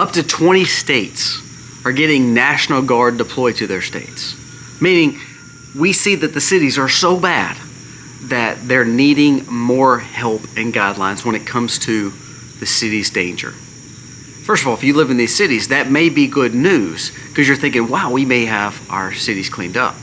Up to 20 states are getting National Guard deployed to their states. Meaning, we see that the cities are so bad that they're needing more help and guidelines when it comes to the city's danger. First of all, if you live in these cities, that may be good news because you're thinking, wow, we may have our cities cleaned up.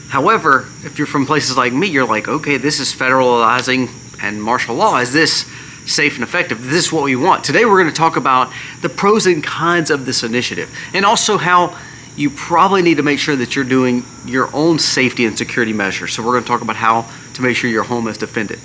However, if you're from places like me, you're like, okay, this is federalizing and martial law. Is this safe and effective? This is what we want. Today we're going to talk about the pros and cons of this initiative, and also how you probably need to make sure that you're doing your own safety and security measures. So we're going to talk about how to make sure your home is defended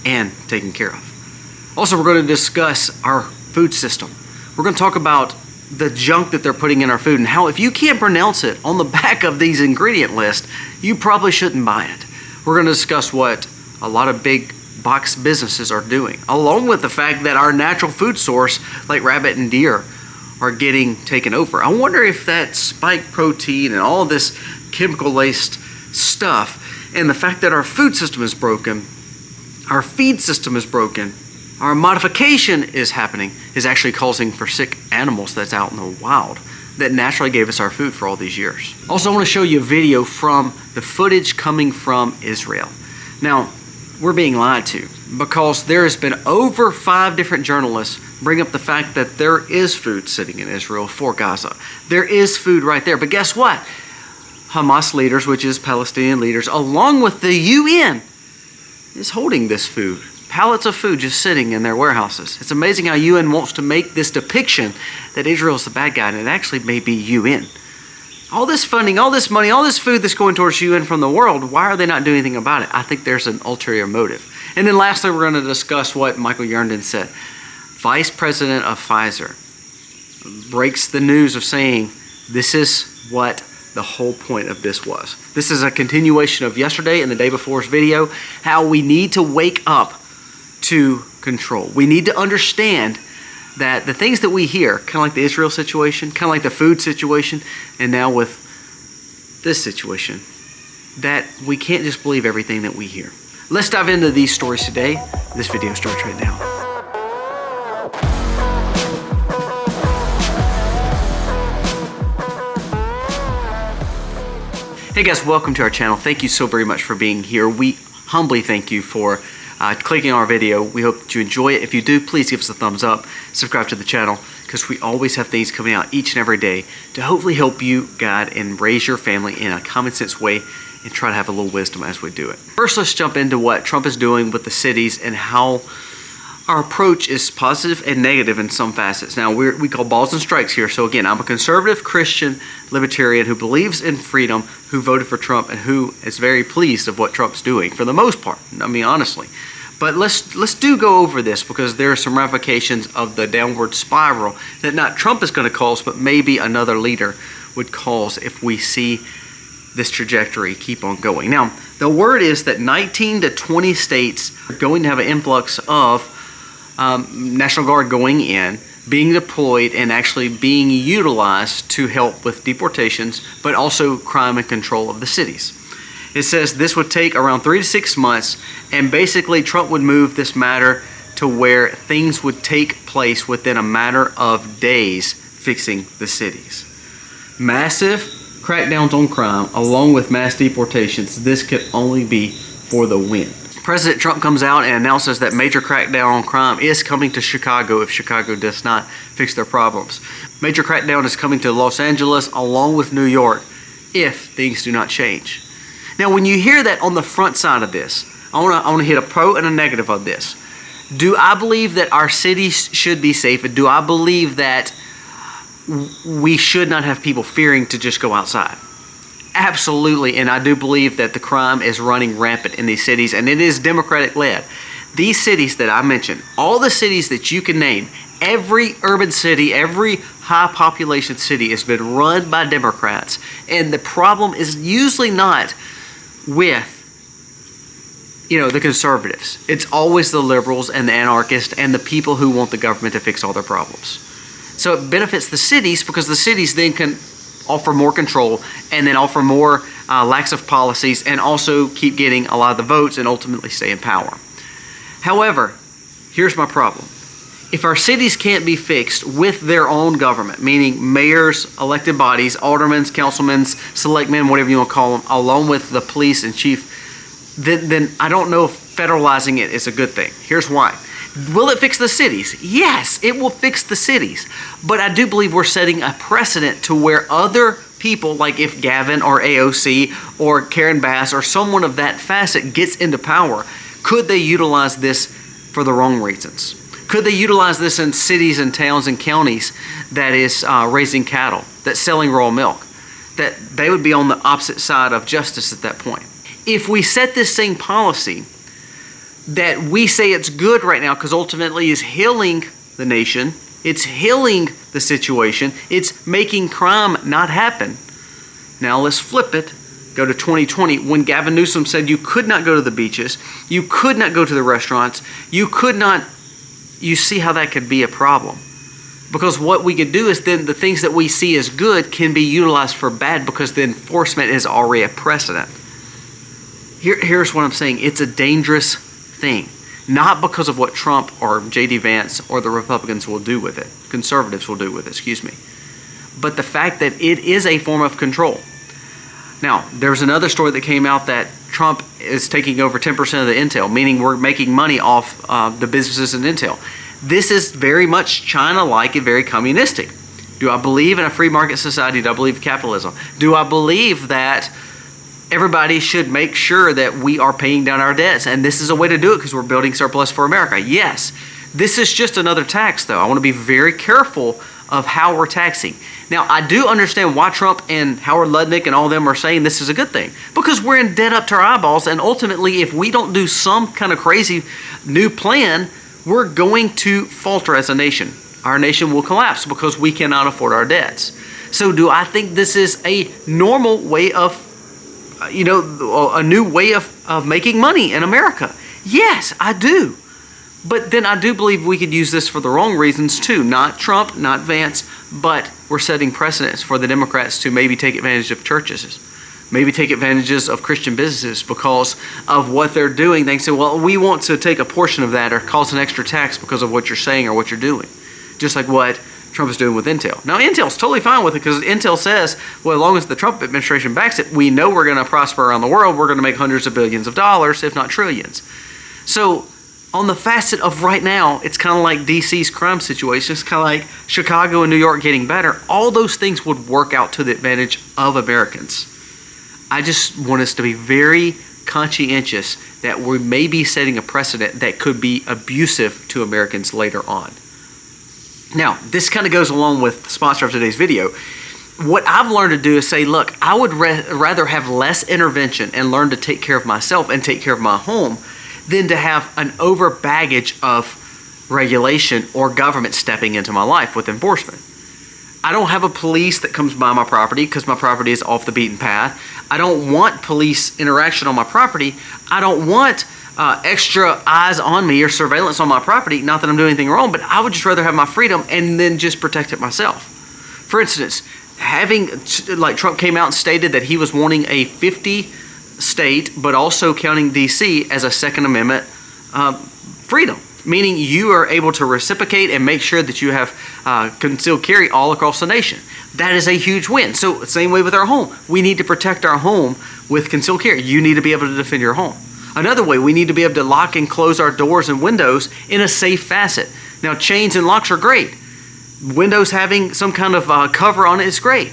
and taken care of. Also, we're going to discuss our food system. We're going to talk about the junk that they're putting in our food and how if you can't pronounce it on the back of these ingredient lists, you probably shouldn't buy it. We're going to discuss what a lot of big box businesses are doing, along with the fact that our natural food source like rabbit and deer are getting taken over. I wonder if that spike protein and all this chemical laced stuff and the fact that our food system is broken, our feed system is broken, our modification is happening, is actually causing for sick animals that's out in the wild that naturally gave us our food for all these years. Also, I want to show you a video from the footage coming from Israel. Now, we're being lied to because there has been over 5 different journalists bring up the fact that there is food sitting in Israel for Gaza. There is food right there. But guess what? Hamas leaders, which is Palestinian leaders, along with the UN, is holding this food. Pallets of food just sitting in their warehouses. It's amazing how UN wants to make this depiction that Israel is the bad guy, and it actually may be UN. All this funding, all this money, all this food that's going towards UN from the world, why are they not doing anything about it? I think there's an ulterior motive. And then lastly, we're going to discuss what Michael Yerndon said. Vice President of Pfizer breaks the news of saying this is what the whole point of this was. This is a continuation of yesterday and the day before's video, how we need to wake up to control. We need to understand that the things that we hear, kind of like the Israel situation, kind of like the food situation, and now with this situation, that we can't just believe everything that we hear. Let's dive into these stories today. This video starts right now. Hey guys, welcome to our channel. Thank you so very much for being here. We humbly thank you for clicking on our video. We hope that you enjoy it. If you do, please give us a thumbs up, subscribe to the channel, because we always have things coming out each and every day to hopefully help you guide and raise your family in a common sense way and try to have a little wisdom as we do it. First, let's jump into what Trump is doing with the cities and how our approach is positive and negative in some facets. Now, we call balls and strikes here. So again, I'm a conservative Christian libertarian who believes in freedom, who voted for Trump, and who is very pleased of what Trump's doing for the most part. I mean, honestly. But let's do go over this because there are some ramifications of the downward spiral that not Trump is going to cause, but maybe another leader would cause if we see this trajectory keep on going. Now, the word is that 19 to 20 states are going to have an influx of National Guard going in, being deployed, and actually being utilized to help with deportations, but also crime and control of the cities. It says this would take around 3 to 6 months, and basically Trump would move this matter to where things would take place within a matter of days fixing the cities. Massive crackdowns on crime, along with mass deportations, this could only be for the win. President Trump comes out and announces that major crackdown on crime is coming to Chicago if Chicago does not fix their problems. Major crackdown is coming to Los Angeles along with New York if things do not change. Now, when you hear that on the front side of this, I want to hit a pro and a negative of this. Do I believe that our cities should be safe? And do I believe that we should not have people fearing to just go outside? Absolutely, and I do believe that the crime is running rampant in these cities, and it is Democratic-led. These cities that I mentioned, all the cities that you can name, every urban city, every high-population city has been run by Democrats, and the problem is usually not with, the conservatives. It's always the liberals and the anarchists and the people who want the government to fix all their problems. So it benefits the cities because the cities then can offer more control and then offer more lax policies and also keep getting a lot of the votes and ultimately stay in power. However, here's my problem. If our cities can't be fixed with their own government, meaning mayors, elected bodies, aldermen, councilmen, selectmen, whatever you want to call them, along with the police and chief, then I don't know if federalizing it is a good thing. Here's why. Will it fix the cities? Yes, it will fix the cities. But I do believe we're setting a precedent to where other people, like if Gavin or AOC or Karen Bass or someone of that facet gets into power, could they utilize this for the wrong reasons? Could they utilize this in cities and towns and counties that is raising cattle, that's selling raw milk? That they would be on the opposite side of justice at that point. If we set this same policy that we say it's good right now because ultimately is healing the nation, it's healing the situation, it's making crime not happen. Now let's flip it. Go to 2020 when Gavin Newsom said you could not go to the beaches, you could not go to the restaurants, you could not. You see how that could be a problem. Because what we could do is then the things that we see as good can be utilized for bad because the enforcement is already a precedent. Here's what I'm saying. It's a dangerous thing. Not because of what Trump or J.D. Vance or the Republicans will do with it. Conservatives will do with it, excuse me. But the fact that it is a form of control. Now, there's another story that came out that Trump is taking over 10% of the intel, meaning we're making money off the businesses in intel. This is very much China-like and very communistic. Do I believe in a free market society? Do I believe in capitalism? Do I believe that everybody should make sure that we are paying down our debts? And this is a way to do it because we're building surplus for America. Yes. This is just another tax, though. I want to be very careful of how we're taxing. Now, I do understand why Trump and Howard Lutnick and all of them are saying this is a good thing. Because we're in debt up to our eyeballs, and ultimately, if we don't do some kind of crazy new plan, we're going to falter as a nation. Our nation will collapse because we cannot afford our debts. So do I think this is a normal way of, a new way of making money in America? Yes, I do. But then I do believe we could use this for the wrong reasons too. Not Trump, not Vance, but we're setting precedents for the Democrats to maybe take advantage of churches, maybe take advantages of Christian businesses because of what they're doing. They say, well, we want to take a portion of that or cause an extra tax because of what you're saying or what you're doing. Just like what Trump is doing with Intel. Now, Intel's totally fine with it because Intel says, well, as long as the Trump administration backs it, we know we're going to prosper around the world. We're going to make hundreds of billions of dollars, if not trillions. So on the facet of right now, it's kind of like DC's crime situation. It's kind of like Chicago and New York getting better. All those things would work out to the advantage of Americans. I just want us to be very conscientious that we may be setting a precedent that could be abusive to Americans later on. Now, this kind of goes along with the sponsor of today's video. What I've learned to do is say, look, I would rather have less intervention and learn to take care of myself and take care of my home than to have an over baggage of regulation or government stepping into my life with enforcement. I don't have a police that comes by my property because my property is off the beaten path. I don't want police interaction on my property. I don't want extra eyes on me or surveillance on my property. Not that I'm doing anything wrong, but I would just rather have my freedom and then just protect it myself. For instance, like Trump came out and stated that he was wanting a 50 state, but also counting DC as a Second Amendment freedom, meaning you are able to reciprocate and make sure that you have concealed carry all across the nation. That is a huge win. So same way with our home. We need to protect our home with concealed carry. You need to be able to defend your home. Another way, we need to be able to lock and close our doors and windows in a safe facet. Now, chains and locks are great. Windows having some kind of cover on it is great.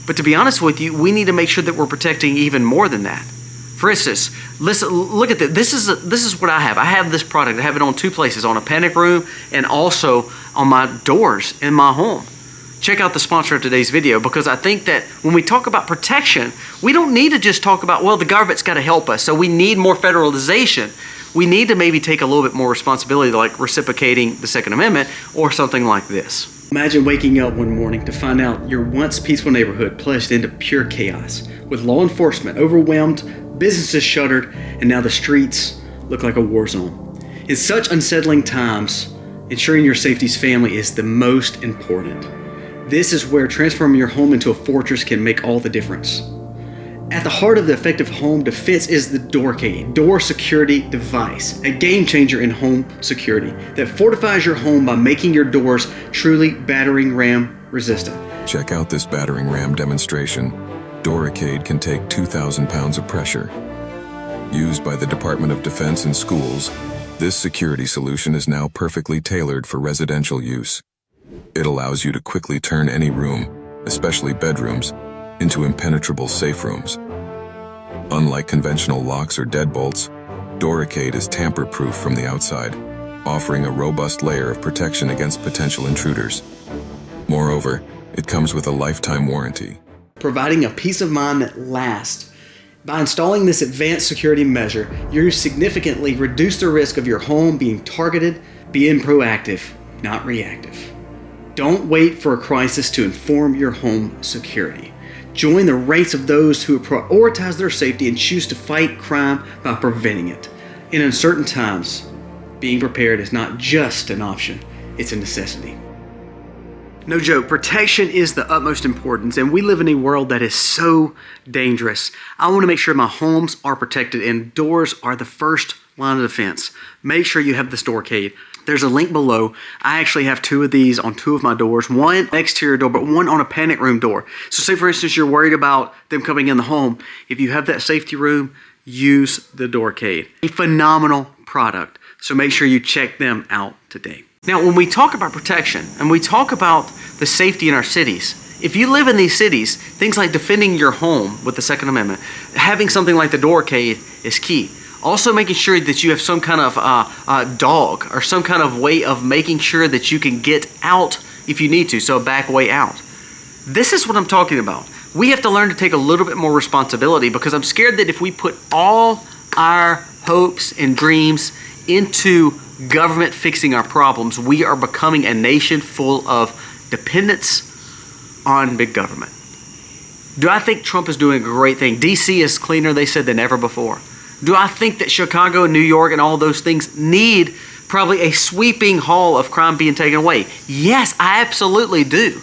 But to be honest with you, we need to make sure that we're protecting even more than that. For instance, listen, look at this. This is what I have. I have this product. I have it on two places, on a panic room and also on my doors in my home. Check out the sponsor of today's video because I think that when we talk about protection, we don't need to just talk about, well, the government's got to help us, so we need more federalization. We need to maybe take a little bit more responsibility, like reciprocating the Second Amendment or something like this. Imagine waking up one morning to find out your once peaceful neighborhood plunged into pure chaos, with law enforcement overwhelmed, businesses shuttered, and now the streets look like a war zone. In such unsettling times, ensuring your safety's family is the most important. This is where transforming your home into a fortress can make all the difference. At the heart of the effective home defense is the Doorcade, door security device, a game changer in home security that fortifies your home by making your doors truly battering ram resistant. Check out this battering ram demonstration. Doorcade can take 2,000 pounds of pressure. Used by the Department of Defense in schools, this security solution is now perfectly tailored for residential use. It allows you to quickly turn any room, especially bedrooms, into impenetrable safe rooms. Unlike conventional locks or deadbolts, Doorcade is tamper-proof from the outside, offering a robust layer of protection against potential intruders. Moreover, it comes with a lifetime warranty, providing a peace of mind that lasts. By installing this advanced security measure, you significantly reduce the risk of your home being targeted, being proactive, not reactive. Don't wait for a crisis to inform your home security. Join the ranks of those who prioritize their safety and choose to fight crime by preventing it. In uncertain times, being prepared is not just an option, it's a necessity. No joke, protection is the utmost importance, and we live in a world that is so dangerous. I want to make sure my homes are protected, and doors are the first line of defense. Make sure you have this Doorcade. There's a link below. I actually have 2 of these on 2 of my doors, one exterior door, but one on a panic room door. So say for instance, you're worried about them coming in the home. If you have that safety room, use the Doorcade. A phenomenal product. So make sure you check them out today. Now, when we talk about protection and we talk about the safety in our cities, if you live in these cities, things like defending your home with the Second Amendment, having something like the Doorcade is key. Also making sure that you have some kind of dog or some kind of way of making sure that you can get out if you need to, so a back way out. This is what I'm talking about. We have to learn to take a little bit more responsibility, because I'm scared that if we put all our hopes and dreams into government fixing our problems, we are becoming a nation full of dependence on big government. Do I think Trump is doing a great thing? DC is cleaner, they said, than ever before. Do I think that Chicago and New York and all those things need probably a sweeping haul of crime being taken away? Yes, I absolutely do.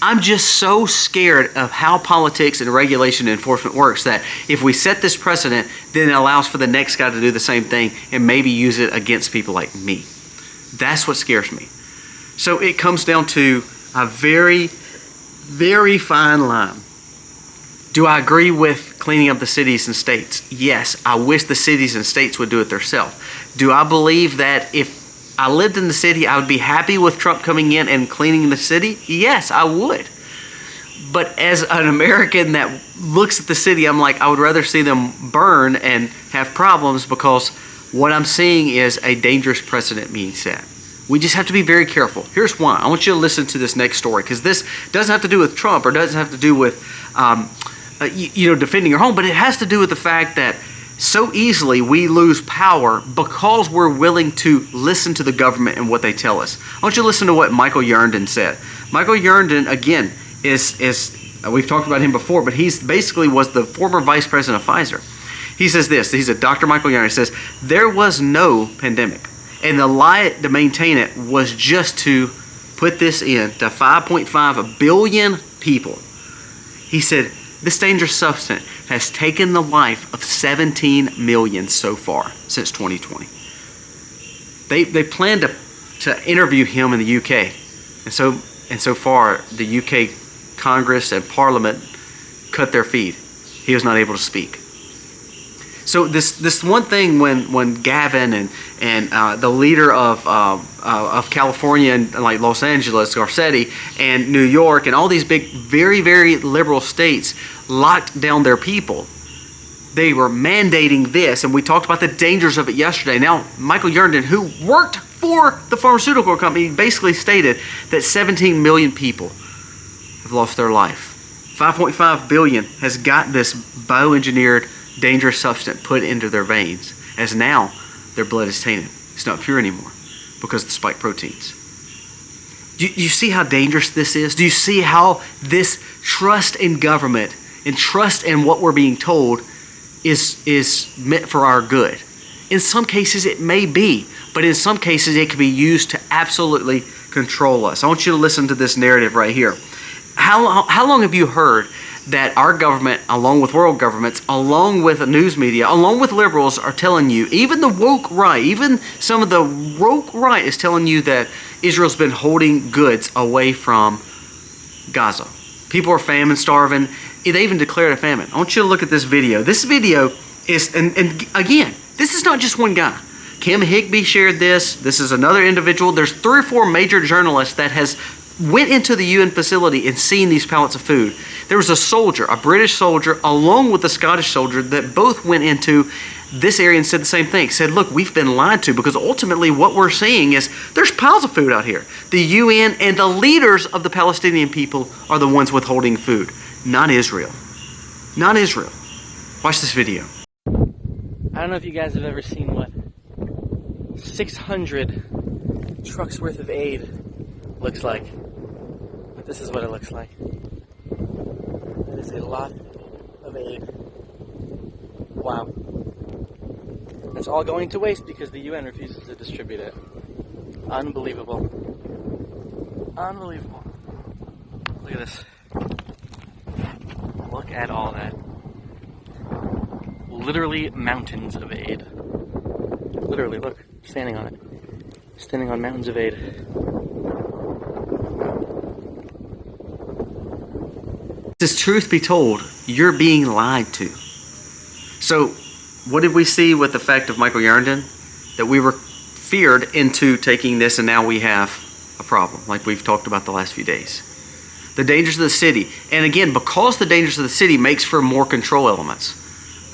I'm just so scared of how politics and regulation and enforcement works that if we set this precedent, then it allows for the next guy to do the same thing and maybe use it against people like me. That's what scares me. So it comes down to a very, very fine line. Do I agree with cleaning up the cities and states? Yes, I wish the cities and states would do it themselves. Do I believe that if I lived in the city, I would be happy with Trump coming in and cleaning the city? Yes, I would. But as an American that looks at the city, I'm like, I would rather see them burn and have problems, because what I'm seeing is a dangerous precedent being set. We just have to be very careful. Here's why. I want you to listen to this next story, because this doesn't have to do with Trump or doesn't have to do with defending your home, but it has to do with the fact that so easily we lose power because we're willing to listen to the government and what they tell us. I want you to listen to what Michael Yerndon said. Michael Yerndon, again, is we've talked about him before, but he's basically was the former vice president of Pfizer. He says this, he's a Dr. Michael Yerndon, says, there was no pandemic, and the lie to maintain it was just to put this in to 5.5 billion people. He said, this dangerous substance has taken the life of 17 million so far since 2020. They plan to interview him in the UK, and so far the UK Congress and Parliament cut their feed. He was not able to speak. So this one thing when Gavin and the leader of California and like Los Angeles, Garcetti, and New York and all these big, very, very liberal states locked down their people, they were mandating this, and we talked about the dangers of it yesterday. Now, Michael Yerndon, who worked for the pharmaceutical company, basically stated that 17 million people have lost their life. 5.5 billion has got this bioengineered dangerous substance put into their veins, as now their blood is tainted. It's not pure anymore because of the spike proteins. Do you see how dangerous this is? Do you see how this trust in government and trust in what we're being told is meant for our good? In some cases it may be, but in some cases it can be used to absolutely control us. I want you to listen to this narrative right here. How long have you heard that our government, along with world governments, along with the news media, along with liberals, are telling you, even the woke right, even some of the woke right is telling you that Israel's been holding goods away from Gaza. People are famine starving. They even declared a famine. I want you to look at this video. This video is, and again, this is not just one guy. Kim Higby shared this. This is another individual. There's 3 or 4 major journalists that has went into the UN facility and seen these pallets of food. There was a soldier, a British soldier, along with a Scottish soldier that both went into this area and said the same thing. Said, look, we've been lied to, because ultimately what we're seeing is there's piles of food out here. The UN and the leaders of the Palestinian people are the ones withholding food, not Israel. Not Israel. Watch this video. I don't know if you guys have ever seen what 600 trucks worth of aid looks like, but this is what it looks like. That is a lot of aid. Wow. It's all going to waste because the UN refuses to distribute it. Unbelievable. Unbelievable. Look at this. Look at all that. Literally mountains of aid. Literally, look, standing on it. Standing on mountains of aid. This truth be told, you're being lied to. So, what did we see with the fact of Michael Yarndon? That we were feared into taking this, and now we have a problem, like we've talked about the last few days. The dangers of the city. And again, because the dangers of the city makes for more control elements.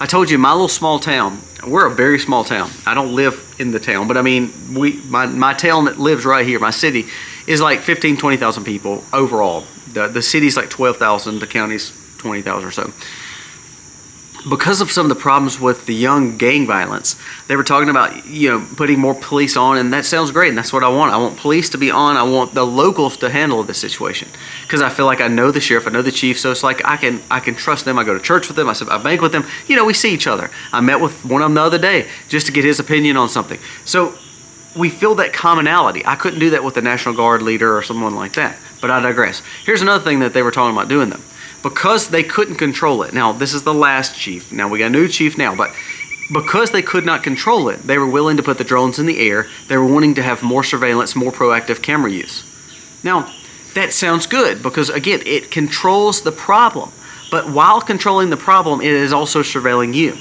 I told you, my little small town, we're a very small town. I don't live in the town, but I mean, my town that lives right here, my city, is like 15, 20,000 people overall. The city's like 12,000, the county's 20,000 or so. Because of some of the problems with the young gang violence, they were talking about, putting more police on, and that sounds great, and that's what I want. I want police to be on. I want the locals to handle this situation, because I feel like I know the sheriff, I know the chief, so it's like I can trust them. I go to church with them. I bank with them. We see each other. I met with one of them the other day just to get his opinion on something. So we feel that commonality. I couldn't do that with the National Guard leader or someone like that, but I digress. Here's another thing that they were talking about doing, them. Because they couldn't control it. Now, this is the last chief. Now, we got a new chief now, but because they could not control it, they were willing to put the drones in the air. They were wanting to have more surveillance, more proactive camera use. Now, that sounds good because, again, it controls the problem. But while controlling the problem, it is also surveilling you.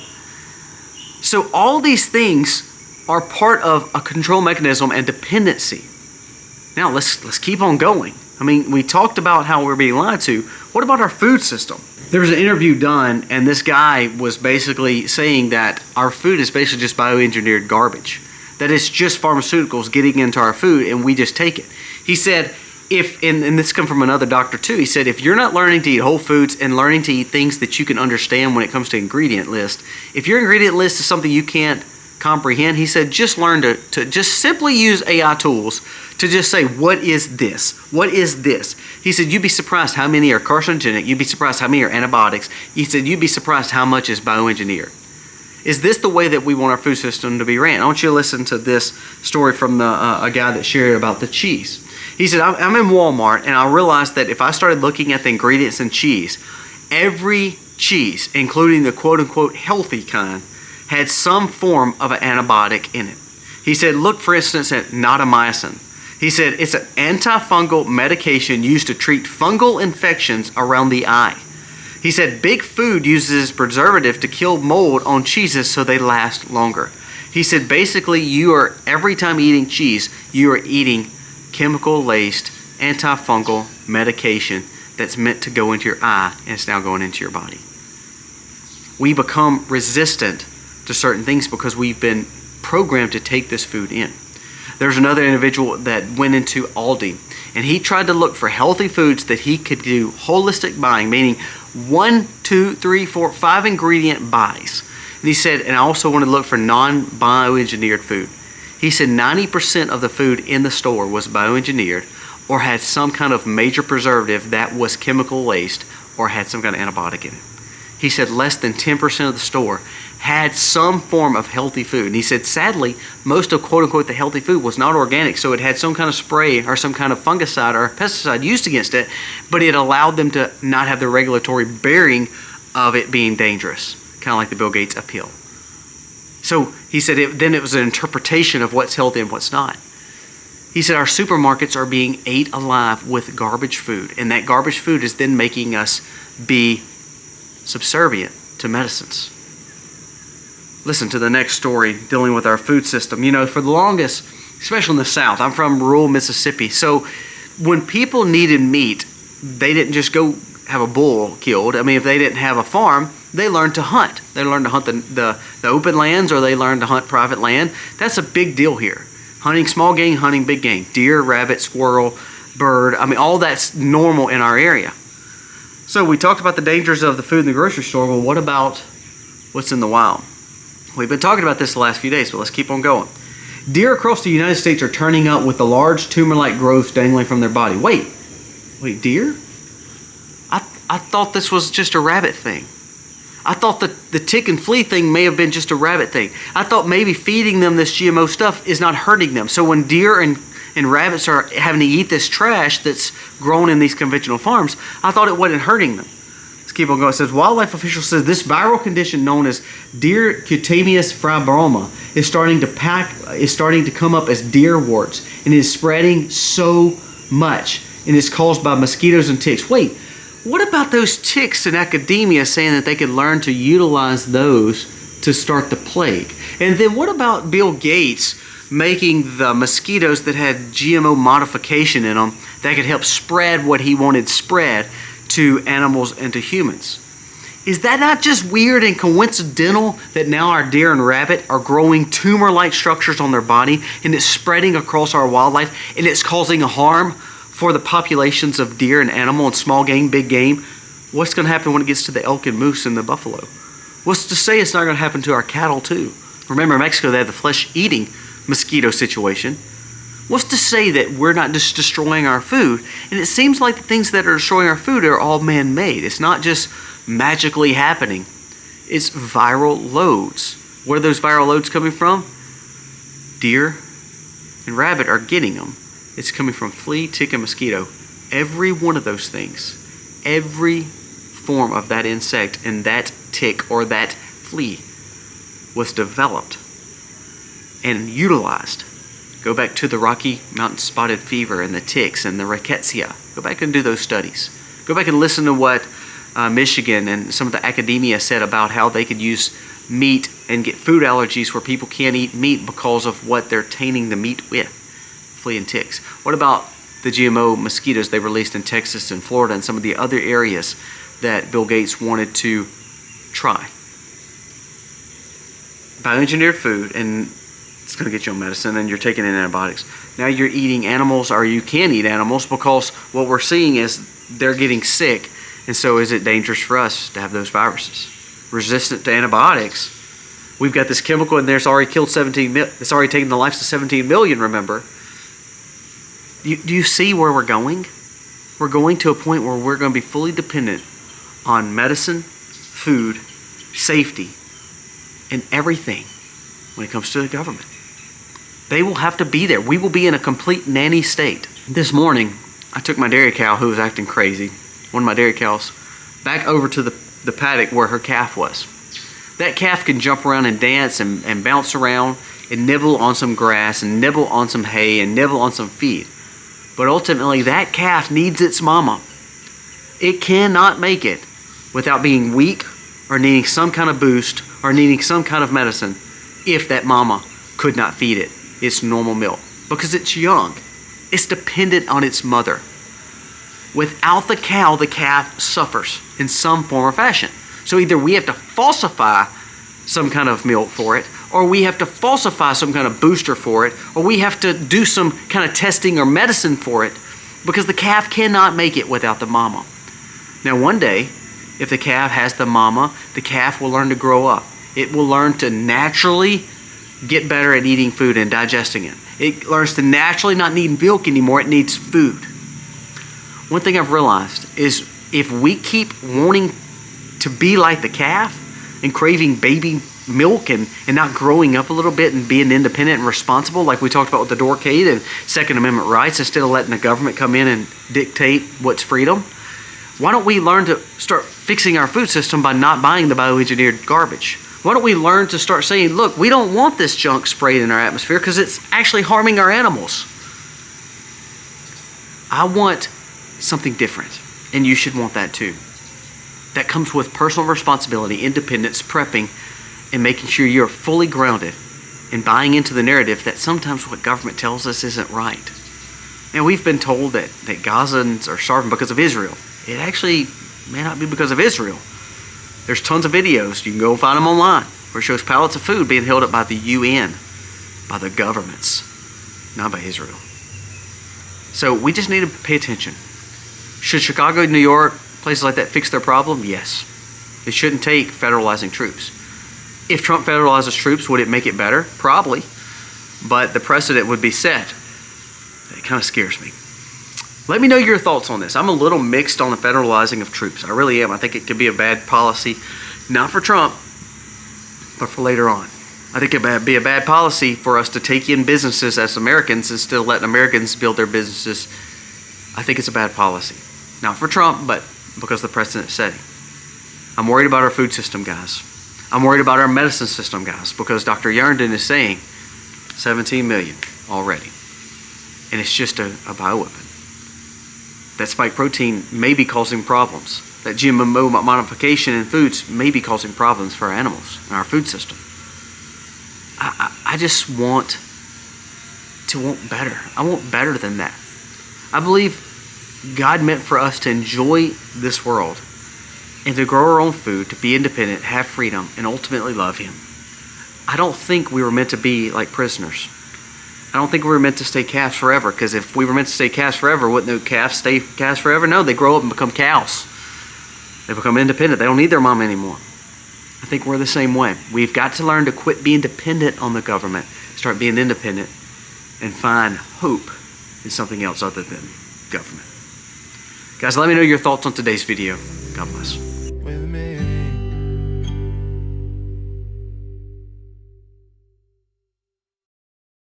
So all these things are part of a control mechanism and dependency. Now, let's keep on going. I mean, we talked about how we're being lied to. What about our food system? There was an interview done, and this guy was basically saying that our food is basically just bioengineered garbage. That it's just pharmaceuticals getting into our food, and we just take it. He said, and this comes from another doctor too, he said, if you're not learning to eat whole foods and learning to eat things that you can understand when it comes to ingredient list, if your ingredient list is something you can't comprehend, he said, just learn to just simply use AI tools to just say, what is this? What is this? He said, you'd be surprised how many are carcinogenic. You'd be surprised how many are antibiotics. He said, you'd be surprised how much is bioengineered. Is this the way that we want our food system to be ran? I want you to listen to this story from a guy that shared about the cheese. He said, I'm in Walmart, and I realized that if I started looking at the ingredients in cheese, every cheese, including the quote-unquote healthy kind, had some form of an antibiotic in it. He said, look, for instance, at natamycin. He said, it's an antifungal medication used to treat fungal infections around the eye. He said, big food uses preservative to kill mold on cheeses so they last longer. He said, basically, every time eating cheese, you are eating chemical-laced antifungal medication that's meant to go into your eye, and it's now going into your body. We become resistant to certain things because we've been programmed to take this food in. There's another individual that went into Aldi, and he tried to look for healthy foods that he could do holistic buying, meaning 1, 2, 3, 4, 5 ingredient buys. And he said, and I also wanted to look for non-bioengineered food. He said 90% of the food in the store was bioengineered or had some kind of major preservative that was chemical laced or had some kind of antibiotic in it. he said less than 10% of the store had some form of healthy food. And he said, sadly, most of quote unquote the healthy food was not organic, so it had some kind of spray or some kind of fungicide or pesticide used against it, but it allowed them to not have the regulatory bearing of it being dangerous, kind of like the Bill Gates appeal. So he said then it was an interpretation of what's healthy and what's not. He said our supermarkets are being ate alive with garbage food, and that garbage food is then making us be subservient to medicines. Listen to the next story dealing with our food system. You know, for the longest, especially in the South, I'm from rural Mississippi, so when people needed meat, they didn't just go have a bull killed. I mean, if they didn't have a farm, they learned to hunt. They learned to hunt the open lands, or they learned to hunt private land. That's a big deal here. Hunting small game, hunting big game. Deer, rabbit, squirrel, bird. I mean, all that's normal in our area. So we talked about the dangers of the food in the grocery store. Well, what about what's in the wild? We've been talking about this the last few days, but let's keep on going. Deer across the United States are turning up with the large tumor-like growths dangling from their body. Wait, deer? I thought this was just a rabbit thing. I thought the tick and flea thing may have been just a rabbit thing. I thought maybe feeding them this GMO stuff is not hurting them. So when deer and rabbits are having to eat this trash that's grown in these conventional farms, I thought it wasn't hurting them. Let's keep on going. It says, wildlife official says this viral condition known as deer cutaneous fibroma is starting to come up as deer warts, and it is spreading so much, and it's caused by mosquitoes and ticks. Wait, what about those ticks in academia saying that they could learn to utilize those to start the plague? And then what about Bill Gates making the mosquitoes that had GMO modification in them that could help spread what he wanted spread to animals and to humans? Is that not just weird and coincidental that now our deer and rabbit are growing tumor-like structures on their body, and it's spreading across our wildlife, and it's causing a harm for the populations of deer and animal and small game, big game? What's going to happen when it gets to the elk and moose and the buffalo? What's to say it's not going to happen to our cattle too? Remember, in Mexico, they have the flesh-eating mosquito situation. What's to say that we're not just destroying our food? And it seems like the things that are destroying our food are all man-made. It's not just magically happening. It's viral loads. Where are those viral loads coming from? Deer and rabbit are getting them. It's coming from flea, tick, and mosquito. Every one of those things, every form of that insect and that tick or that flea was developed and utilized. Go back to the Rocky Mountain spotted fever and the ticks and the rickettsia. Go back and do those studies. Go back and listen to what Michigan and some of the academia said about how they could use meat and get food allergies where people can't eat meat because of what they're tainting the meat with, flea and ticks. What about the GMO mosquitoes they released in Texas and Florida and some of the other areas that Bill Gates wanted to try? Bioengineered food, and it's going to get you on medicine, and you're taking in antibiotics. Now you're eating animals, or you can eat animals, because what we're seeing is they're getting sick, and so is it dangerous for us to have those viruses? Resistant to antibiotics. We've got this chemical in there that's already killed 17 million. It's already taken the lives of 17 million, remember. Do you see where we're going? We're going to a point where we're going to be fully dependent on medicine, food, safety, and everything when it comes to the government. They will have to be there. We will be in a complete nanny state. This morning, I took my dairy cow, who was acting crazy, one of my dairy cows, back over to the paddock where her calf was. That calf can jump around and dance and bounce around and nibble on some grass and nibble on some hay and nibble on some feed. But ultimately, that calf needs its mama. It cannot make it without being weak or needing some kind of boost or needing some kind of medicine if that mama could not feed it its normal milk, because it's young. It's dependent on its mother. Without the cow, the calf suffers in some form or fashion. So either we have to falsify some kind of milk for it, or we have to falsify some kind of booster for it, or we have to do some kind of testing or medicine for it, because the calf cannot make it without the mama. Now one day, if the calf has the mama, the calf will learn to grow up. It will learn to naturally get better at eating food and digesting it. It learns to naturally not need milk anymore, it needs food. One thing I've realized is if we keep wanting to be like the calf and craving baby milk and not growing up a little bit and being independent and responsible like we talked about with the Dorcade and Second Amendment rights, instead of letting the government come in and dictate what's freedom? Why don't we learn to start fixing our food system by not buying the bioengineered garbage? Why don't we learn to start saying, look, we don't want this junk sprayed in our atmosphere because it's actually harming our animals. I want something different, and you should want that too. That comes with personal responsibility, independence, prepping, and making sure you're fully grounded in buying into the narrative that sometimes what government tells us isn't right. And we've been told that Gazans are starving because of Israel. It actually may not be because of Israel. There's tons of videos, you can go find them online, where it shows pallets of food being held up by the UN, by the governments, not by Israel. So we just need to pay attention. Should Chicago, New York, places like that fix their problem? Yes. It shouldn't take federalizing troops. If Trump federalizes troops, would it make it better? Probably. But the precedent would be set. It kind of scares me. Let me know your thoughts on this. I'm a little mixed on the federalizing of troops. I really am. I think it could be a bad policy, not for Trump, but for later on. I think it would be a bad policy for us to take in businesses as Americans instead of letting Americans build their businesses. I think it's a bad policy. Not for Trump, but because of the precedent setting. I'm worried about our food system, guys. I'm worried about our medicine system, guys, because Dr. Yarndon is saying 17 million already. And it's just a bioweapon. That spike protein may be causing problems. That GMO modification in foods may be causing problems for our animals and our food system. I just want to want better. I want better than that. I believe God meant for us to enjoy this world and to grow our own food, to be independent, have freedom, and ultimately love Him. I don't think we were meant to be like prisoners. I don't think we were meant to stay calves forever, because if we were meant to stay calves forever, wouldn't the calves stay calves forever? No, they grow up and become cows. They become independent. They don't need their mom anymore. I think we're the same way. We've got to learn to quit being dependent on the government, start being independent, and find hope in something else other than government. Guys, let me know your thoughts on today's video. God bless.